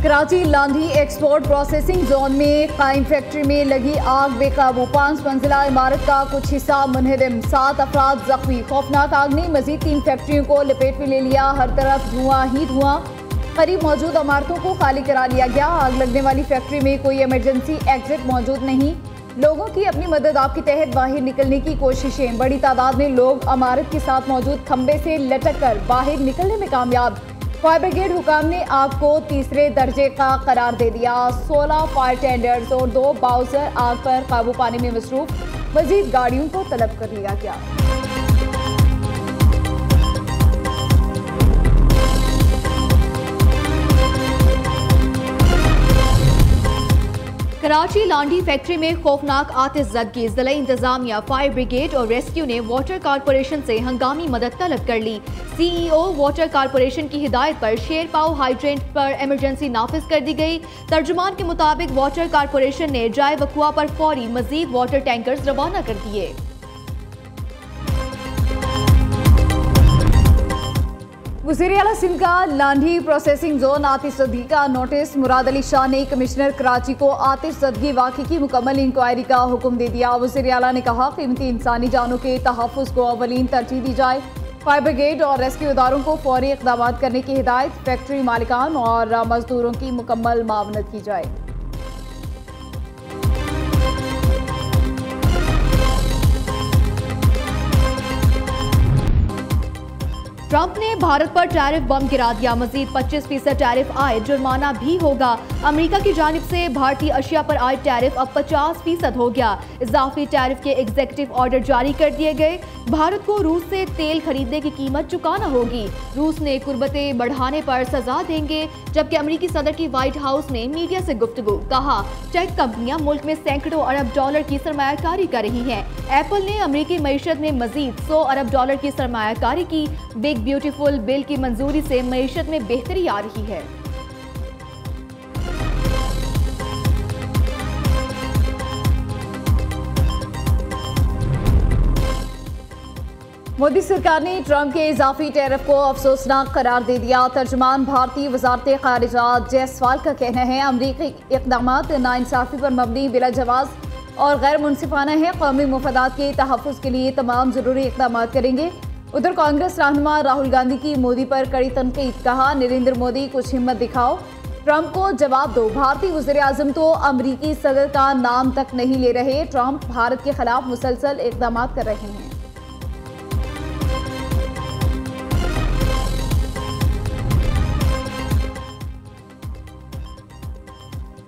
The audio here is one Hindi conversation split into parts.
Karachi Landhi export processing zone में कायम फैक्ट्री में लगी आग बेकाबू, 5 मंजिला इमारत का कुछ हिस्सा मुनहदम, 7 अफराद जख्मी। खौफनाक आग ने मजीद 3 फैक्ट्रियों को लपेट में ले लिया, हर तरफ धुआं ही धुआं। करीब मौजूद इमारतों को खाली करा लिया गया। आग लगने वाली फैक्ट्री में कोई इमरजेंसी एग्जिट मौजूद नहीं। लोगों की अपनी मदद आप के तहत बाहर निकलने की कोशिशें, बड़ी तादाद में लोग इमारत के साथ मौजूद खंबे से लटक कर बाहर निकलने में कामयाब। फायर ब्रिगेड हुकाम ने आग को तीसरे दर्जे का करार दे दिया। 16 फायर टेंडर्स और 2 बाउसर आग पर काबू पाने में मसरूफ। मजीद गाड़ियों को तलब कर लिया गया। कराची लांडी फैक्ट्री में खौफनाक आतिशज़दगी, ज़िला इंतजामिया, फायर ब्रिगेड और रेस्क्यू ने वाटर कारपोरेशन से हंगामी मदद तलब कर ली। CEO वाटर कारपोरेशन की हिदायत पर शेरपाओ हाइड्रेंट पर इमरजेंसी नाफिज कर दी गई। तर्जुमान के मुताबिक वाटर कारपोरेशन ने जाए वकुआ पर फौरी मजीद वाटर टैंकर्स रवाना कर दिए। वज़ीर आला सिंध का लांढी प्रोसेसिंग जोन आतिशज़दगी का नोटिस। मुराद अली शाह ने कमिश्नर कराची को आतिशज़दगी वाक़े की मुकम्मल इंक्वायरी का हुक्म दे दिया। वज़ीर आला ने कहा, कीमती इंसानी जानों के तहफ़्फ़ुज़ को अवलीन तरजीह दी जाए। फायर ब्रिगेड और रेस्क्यू इदारों को फौरी इक़दाम करने की हिदायत। फैक्ट्री मालिकान और मजदूरों की मुकम्मल मावनत की जाए। ट्रंप ने भारत पर टैरिफ बम गिरा दिया, मजीद 25% टैरिफ आए, जुर्माना भी होगा। अमेरिका की जानिब से भारतीय अशिया पर आए टैरिफ अब 50% हो गया। इजाफी टैरिफ के एग्जीक्यूटिव ऑर्डर जारी कर दिए गए। भारत को रूस से तेल खरीदने की कीमत चुकाना होगी। रूस ने कुर्बतें बढ़ाने पर सजा देंगे, जबकि अमेरिकी सदर की व्हाइट हाउस ने मीडिया से गुफ्तगू, कहा टेक कंपनियां मुल्क में सैकड़ों अरब डॉलर की सरमायाकारी कर रही हैं। एप्पल ने अमेरिकी मईशत में मजीद 100 अरब डॉलर की सरमायाकारी की। बिग ब्यूटीफुल बिल की मंजूरी से मईशत में बेहतरी आ रही है। मोदी सरकार ने ट्रंप के इजाफी टैरिफ को अफसोसनाक करार दे दिया। तर्जुमान भारतीय वजारत खारिजा जायसवाल का कहना है, अमरीकी इक़दामात नाइंसाफी पर मबनी, बिला जवाज और गैर मुनसिफाना है। कौमी मुफादात के तहफ़्फ़ुज़ के लिए तमाम ज़रूरी इक़दाम करेंगे। उधर कांग्रेस रहनुमा राहुल गांधी की मोदी पर कड़ी तनकीद, कहा नरेंद्र मोदी कुछ हिम्मत दिखाओ, ट्रंप को जवाब दो। भारतीय वज़ीर आज़म तो अमरीकी सदर का नाम तक नहीं ले रहे। ट्रंप भारत के खिलाफ मुसलसल इक़दाम कर रहे हैं।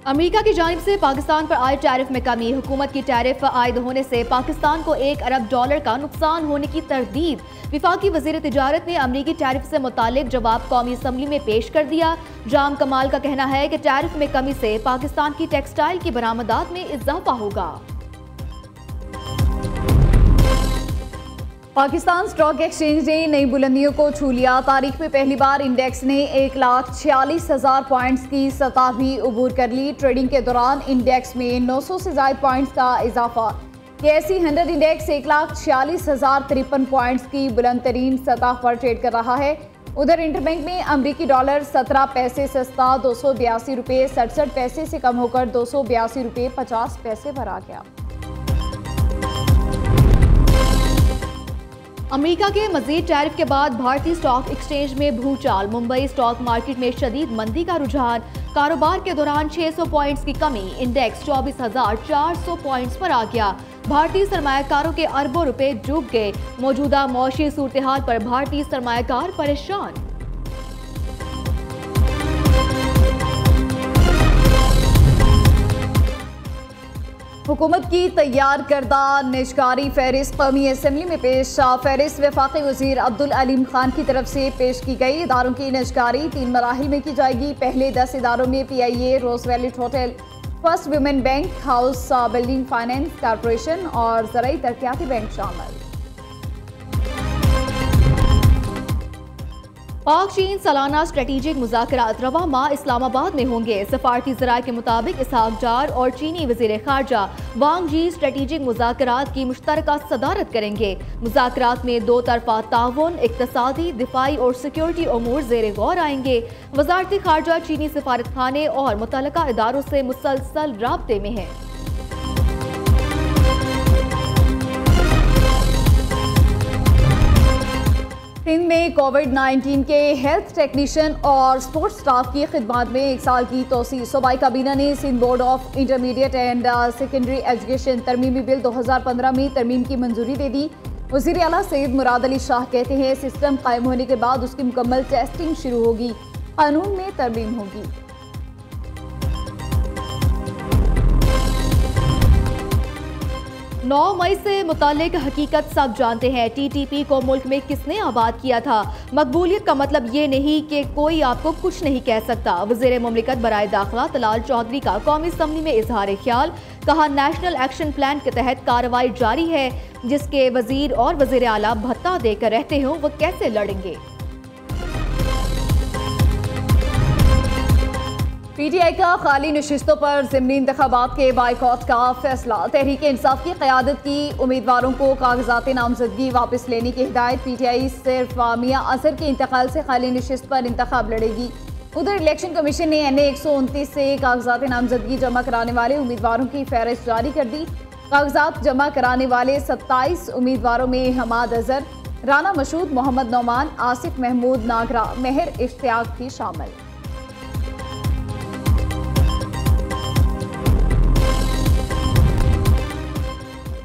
अमेरिका की जानिब से पाकिस्तान पर आए टैरिफ में कमी। हुकूमत की टैरिफ आयद होने से पाकिस्तान को 1 अरब डॉलर का नुकसान होने की तरदीद। विफाकी वज़ीर तिजारत ने अमरीकी टैरिफ से मुतालिक जवाब कौमी असम्बली में पेश कर दिया। जाम कमाल का कहना है कि टैरिफ में कमी से पाकिस्तान की टेक्सटाइल की बरामदात में इजाफा होगा। पाकिस्तान स्टॉक एक्सचेंज ने नई बुलंदियों को छू लिया। तारीख में पहली बार इंडेक्स ने 1,46,000 पॉइंट्स की सतह भी उबूर कर ली। ट्रेडिंग के दौरान इंडेक्स में 900 से ज़ायद पॉइंट्स का इजाफा। KSE 100 इंडेक्स 1,46,053 पॉइंट्स की बुलंद तरीन सतह पर ट्रेड कर रहा है। उधर इंटरबैंक में अमरीकी डॉलर 17 पैसे सस्ता 282 रुपये 67 पैसे से कम होकर 282 रुपये 50 पैसे पर आ गया। अमेरिका के मजीद टैरिफ के बाद भारतीय स्टॉक एक्सचेंज में भूचाल। मुंबई स्टॉक मार्केट में शदीद मंदी का रुझान। कारोबार के दौरान 600 पॉइंट्स की कमी। इंडेक्स 24,400 पॉइंट्स पर आ गया। भारतीय सरमायाकारों के अरबों रुपए डूब गए। मौजूदा मौशी सूरत हाल पर भारतीय सरमायाकार परेशान। हुकूमत की तैयार करदा निजकारी फहरिस्त कौमी असम्बली में पेश। फहरिस्त वफाकी वज़ीर अब्दुल अलीम खान की तरफ से पेश की गई। इदारों की निजकारी 3 मराहिल में की जाएगी। पहले 10 इदारों में PIA, Rose Valley Hotel, First Women Bank, House Building Finance Corporation और ज़राई तरक्याती बैंक शामिल। पाक चीन सालाना स्ट्रेटेजिक मुज़ाकरात रवा माह इस्लामाबाद में होंगे। सफारती ज़राए के मुताबिक इसहाक डार और चीनी वज़ीर ख़ारजा वांग जी स्ट्रेटेजिक मुज़ाकरात की मुश्तरका सदारत करेंगे। मुज़ाकरात में दो तरफा ताउन, इक़्तिसादी, दिफाई और सिक्योरिटी अमूर ज़ेर गौर आएंगे। वज़ारती ख़ारजा चीनी सफारत खाने और मुतल्लका इदारों से मुसलसल राब्ते में है। सिंध में कोविड-19 के हेल्थ टेक्नीशियन और स्पोर्ट्स स्टाफ की खिदमत में 1 साल की तोसी। सूबाई काबीना ने Sindh Board of Intermediate and Secondary Education तरमीमी बिल 2015 में तरमीम की मंजूरी दे दी। वज़ीर आला सैयद मुराद अली शाह कहते हैं सिस्टम कायम होने के बाद उसकी मुकम्मल टेस्टिंग शुरू होगी, कानून में तरमीम होगी। 9 मई से मुतालिक हकीकत सब जानते हैं। TTP को मुल्क में किसने आबाद किया था? मकबूलियत का मतलब ये नहीं कि कोई आपको कुछ नहीं कह सकता। वज़ीर मुमलिकत बराए दाखिला तलाल चौधरी का कौमी असम्बली में इजहार ख्याल। कहा नेशनल एक्शन प्लान के तहत कार्रवाई जारी है, जिसके वजीर और वज़ीर आला भत्ता देकर रहते हों वो कैसे लड़ेंगे। PTI का खाली नशिस्तों पर ज़िमनी इंतखाबात के बाइकॉट का फैसला। तहरीक इंसाफ की क़यादत की उम्मीदवारों को कागजात नामजदगी वापस लेने की हिदायत। PTI सिर्फ मियां अजहर के इंतकाल से खाली नशिस्त पर इंतखाब लड़ेगी। उधर इलेक्शन कमीशन ने NA 129 से कागजात नामजदगी जमा कराने वाले उम्मीदवारों की फहरिस्त जारी कर दी। कागजात जमा कराने वाले 27 उम्मीदवारों में हमाद अजहर, राना मशहूद, मोहम्मद नौमान, आसिफ महमूद नागरा, मेहर इश्तियाक भी शामिल।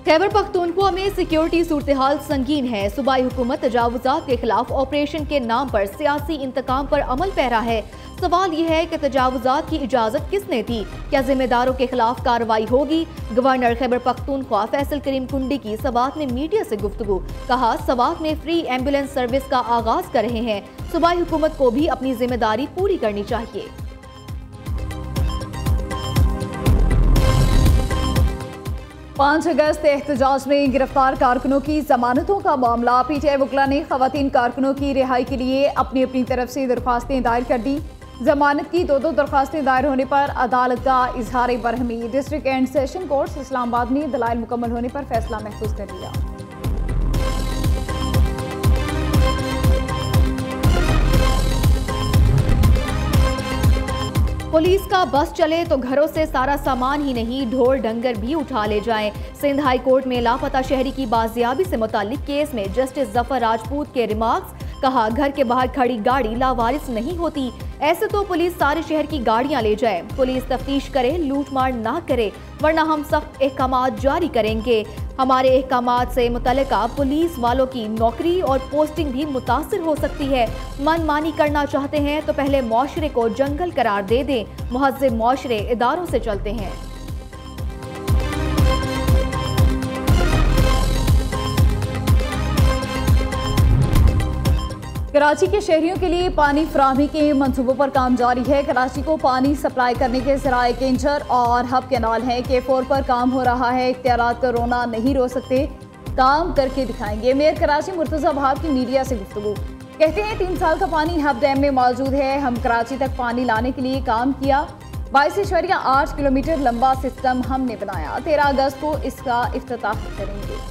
खैबर पख्तूनख्वा में सिक्योरिटी सूरत हाल संगीन है। सूबाई हुकूमत तजावुजात के खिलाफ ऑपरेशन के नाम पर सियासी इंतकाम पर अमल पैरा है। सवाल यह है कि तजावुजात की इजाजत किसने दी? क्या जिम्मेदारों के खिलाफ कार्रवाई होगी? गवर्नर खैबर पख्तूनख्वा फैसल करीम कुंडी की सवात ने मीडिया से गुफ्तगू। कहा सवात में फ्री एम्बुलेंस सर्विस का आगाज कर रहे हैं। सूबाई हुकूमत को भी अपनी जिम्मेदारी पूरी करनी चाहिए। 5 अगस्त एहतजाज में गिरफ्तार कारकुनों की जमानतों का मामला। PTI वकला ने खवातीन कारकुनों की रिहाई के लिए अपनी अपनी तरफ से दरख्वास्तें दायर कर दी। जमानत की 2 दरख्वास्तें दायर होने पर अदालत का इजहार बरहमी। District and session court Islamabad ने दलाइल मुकम्मल होने पर फैसला महफूज कर लिया। पुलिस का बस चले तो घरों से सारा सामान ही नहीं ढोर डंगर भी उठा ले जाएं। सिंध हाई कोर्ट में लापता शहरी की बाजियाबी से मुताल्लिक केस में जस्टिस जफर राजपूत के रिमार्क्स। कहा घर के बाहर खड़ी गाड़ी लावारिस नहीं होती, ऐसे तो पुलिस सारे शहर की गाड़ियां ले जाए। पुलिस तफ्तीश करे, लूट मार ना करे, वरना हम सख्त अहकामात जारी करेंगे। हमारे अहकामात से मुतल्लिका पुलिस वालों की नौकरी और पोस्टिंग भी मुतासिर हो सकती है। मनमानी करना चाहते हैं तो पहले मुआशरे को जंगल करार दे दें। मुहज़्ज़िब मुआशरे इदारों से चलते हैं। कराची के शहरियों के लिए पानी फराहमी के मंसूबों पर काम जारी है। कराची को पानी सप्लाई करने के ज़राए केंचर और हब कैनाल हैं। K4 पर काम हो रहा है। इख्तियारात कोरोना नहीं रोक सकते, काम करके दिखाएंगे। मेयर कराची मुर्तज़ा बहार की मीडिया से गुफ्तगू। कहते हैं 3 साल का पानी हब डैम में मौजूद है। हम कराची तक पानी लाने के लिए काम किया। 22.8 किलोमीटर लंबा सिस्टम हमने बनाया। 13 अगस्त को इसका इफ्तिताह करेंगे।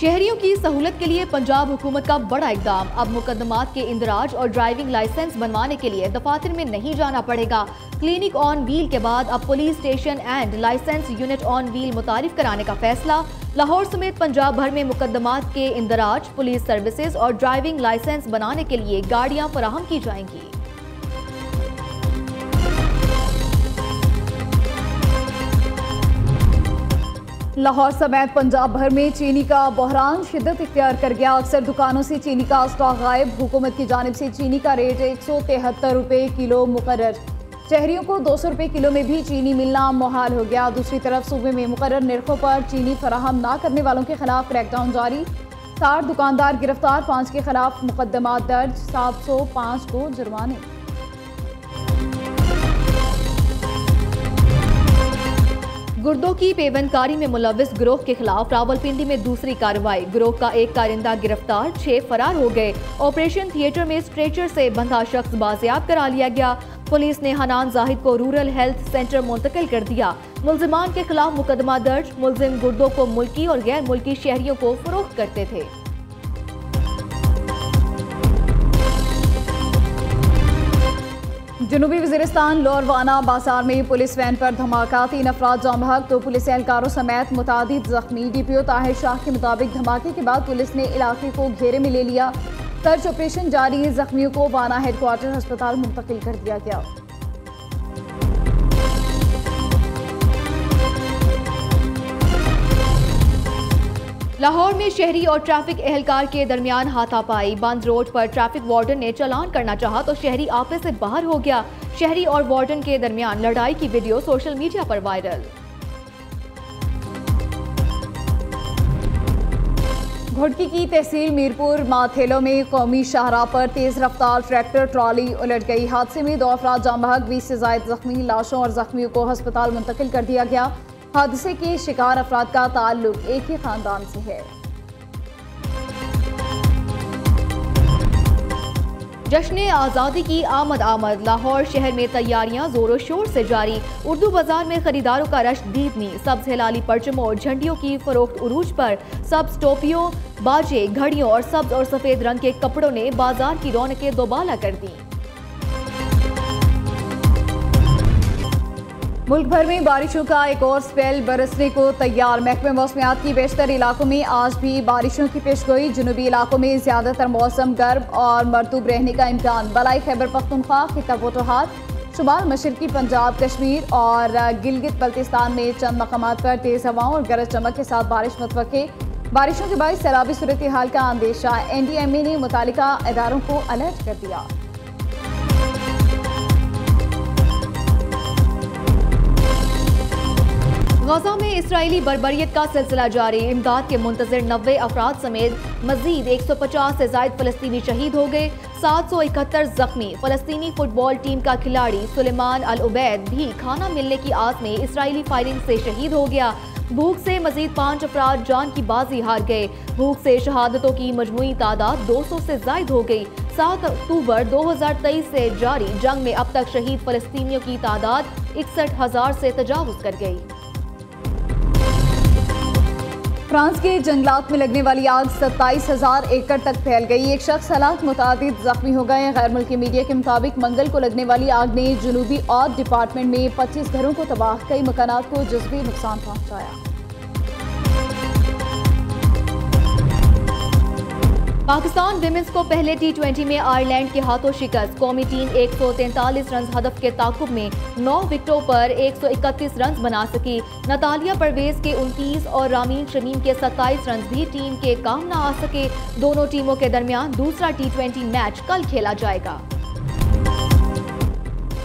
शहरियों की सहूलत के लिए पंजाब हुकूमत का बड़ा इकदाम। अब मुकदमात के इंदराज और ड्राइविंग लाइसेंस बनवाने के लिए दफातर में नहीं जाना पड़ेगा। क्लिनिक ऑन व्हील के बाद अब police station and licence unit on wheel मुतारिफ कराने का फैसला। लाहौर समेत पंजाब भर में मुकदमात के इंदराज, पुलिस सर्विसेज और ड्राइविंग लाइसेंस बनाने के लिए गाड़ियां फराहम की जाएंगी। लाहौर समेत पंजाब भर में चीनी का बहरान शिद्दत इख्तियार कर गया। अक्सर दुकानों से चीनी का स्टॉक गायब। हुकूमत की जानिब से चीनी का रेट 173 रुपये किलो मुकर्रर। शहरियों को 200 रुपये किलो में भी चीनी मिलना मुहाल हो गया। दूसरी तरफ सूबे में मुकर्रर निर्खों पर चीनी फराहम न करने वालों के खिलाफ क्रैकडाउन जारी। 60 दुकानदार गिरफ्तार, 5 के खिलाफ मुकदमा दर्ज, 705 को जुर्माने। गुर्दों की पेवंदकारी में मुलविस गिरोह के खिलाफ रावलपिंडी में दूसरी कार्रवाई। गिरोह का एक कारिंदा गिरफ्तार, 6 फरार हो गए। ऑपरेशन थिएटर में स्ट्रेचर से बंधा शख्स बाजियाब करा लिया गया। पुलिस ने हनान जाहिद को रूरल हेल्थ सेंटर मुंतकिल कर दिया। मुल्जिमान के खिलाफ मुकदमा दर्ज। मुल्जिम गुर्दों को मुल्की और गैर मुल्की शहरियों को फरोख्त करते थे। जनूबी वज़ीरिस्तान लोरवाना बाजार में पुलिस वैन पर धमाका, 3 अफराद जाम बहक, 2 पुलिस एहलकारों समेत मुतादिद जख्मी। डीपीओ ताहिर शाह के मुताबिक धमाके के बाद पुलिस ने इलाके को घेरे में ले लिया। सर्च ऑपरेशन जारी, जख्मियों को वाना हेडक्वार्टर अस्पताल मुंतकिल कर दिया गया। लाहौर में शहरी और ट्रैफिक एहलकार के दरमियान हाथापाई। बंद रोड पर ट्रैफिक वार्डन ने चालान करना चाहा तो शहरी आपे से बाहर हो गया। शहरी और वार्डन के दरमियान लड़ाई की वीडियो सोशल मीडिया पर वायरल। घोटकी की तहसील मीरपुर माथेलो में कौमी शाहराह पर तेज रफ्तार ट्रैक्टर ट्रॉली उलट गई। हादसे में 2 अफराद जाम बहक, 20 से जायद जख्मी। लाशों और जख्मियों को अस्पताल मुंतकिल कर दिया गया। हादसे के शिकार अफराद का ताल्लुक एक ही खानदान से है। जश्न आज़ादी की आमद। लाहौर शहर में तैयारियां जोरों शोर से जारी। उर्दू बाजार में खरीदारों का रश दीदनी। सब्ज हिलाली परचमों और झंडियों की फरोख्त उरूज पर। सब्ज टोपियों, बाजे, घड़ियों और सब्ज और सफेद रंग के कपड़ों ने बाजार की रौनकें दोबाला कर दी। मुल्क भर में बारिशों का एक और स्पेल बरसने को तैयार। महकमे मौसमियात की बेशतर इलाकों में आज भी बारिशों की पेशगोई। जनूबी इलाकों में ज्यादातर मौसम गर्म और मरतूब रहने का इम्कान। बलाई खैबर पख्तूनख्वा, खिता पटोहार, शुमाल मशरकी पंजाब, कश्मीर और गिलगित बल्तिस्तान में चंद मकामात पर तेज हवाओं और गरज चमक के साथ बारिश मुतवक्के। बारिशों के बाद सैलाबी सूरत हाल का अंदेशा। NDMA ने मुतालिका इदारों को अलर्ट कर दिया। गजा में इसराइली बर्बरियत का सिलसिला जारी। इमदाद के मुंतजर 90 अफराद समेत मजीद 150 से जायद फलस्तीनी शहीद हो गए। 771 जख्मी। फलस्तीनी फुटबॉल टीम का खिलाड़ी सुलेमान अल उबैद भी खाना मिलने की आस में इसराइली फायरिंग से शहीद हो गया। भूख से मजीद 5 अफराद जान की बाजी हार गए। भूख से शहादतों की मजमूई तादाद 200 से जायद हो गई। 7 अक्टूबर 2023 से जारी जंग में अब तक शहीद फलस्तीनियों की तादाद 61,000 से तजावुज कर गई। फ्रांस के जंगलात में लगने वाली आग 27,000 एकड़ तक फैल गई। एक शख्स हलाक, मुतादिद जख्मी हो गए। गैर मुल्की मीडिया के मुताबिक मंगल को लगने वाली आग ने जनूबी औद डिपार्टमेंट में 25 घरों को तबाह, कई मकानात को जज़्वी नुकसान पहुंचाया। पाकिस्तान विमेंस को पहले T20 में आयरलैंड के हाथों शिकस्त। कौमी टीम 143 रन हदफ के ताकुब में 9 विकेटों पर 131 रन बना सकी। नतालिया परवेज के 29 और रामीन शमीम के 27 रन भी टीम के काम न आ सके। दोनों टीमों के दरमियान दूसरा T20 मैच कल खेला जाएगा।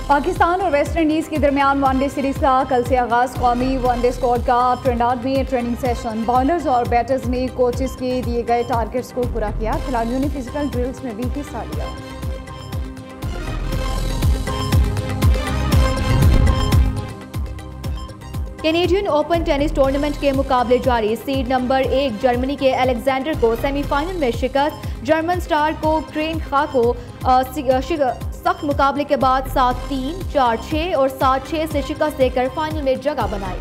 पाकिस्तान और वेस्ट इंडीज के दरमियान वनडे सीरीज का कल से आगाज। कौमी वनडे स्क्वाड का ट्रिनिडाद में ट्रेनिंग सेशन। बॉलर्स और बैटर्स ने कोचेस के दिए गए टारगेट्स को पूरा किया। खिलाड़ियों ने फिजिकल ड्रिल्स में भी हिस्सा लिया। कैनेडियन ओपन टेनिस टूर्नामेंट के मुकाबले जारी। सीड नंबर 1 जर्मनी के अलेक्जेंडर को सेमीफाइनल में शिकस्त। जर्मन स्टार को क्रेन खा को सख्त मुकाबले के बाद 7-3, 4-6 और 7-6 से शिकस्त देकर फाइनल में जगह बनाई।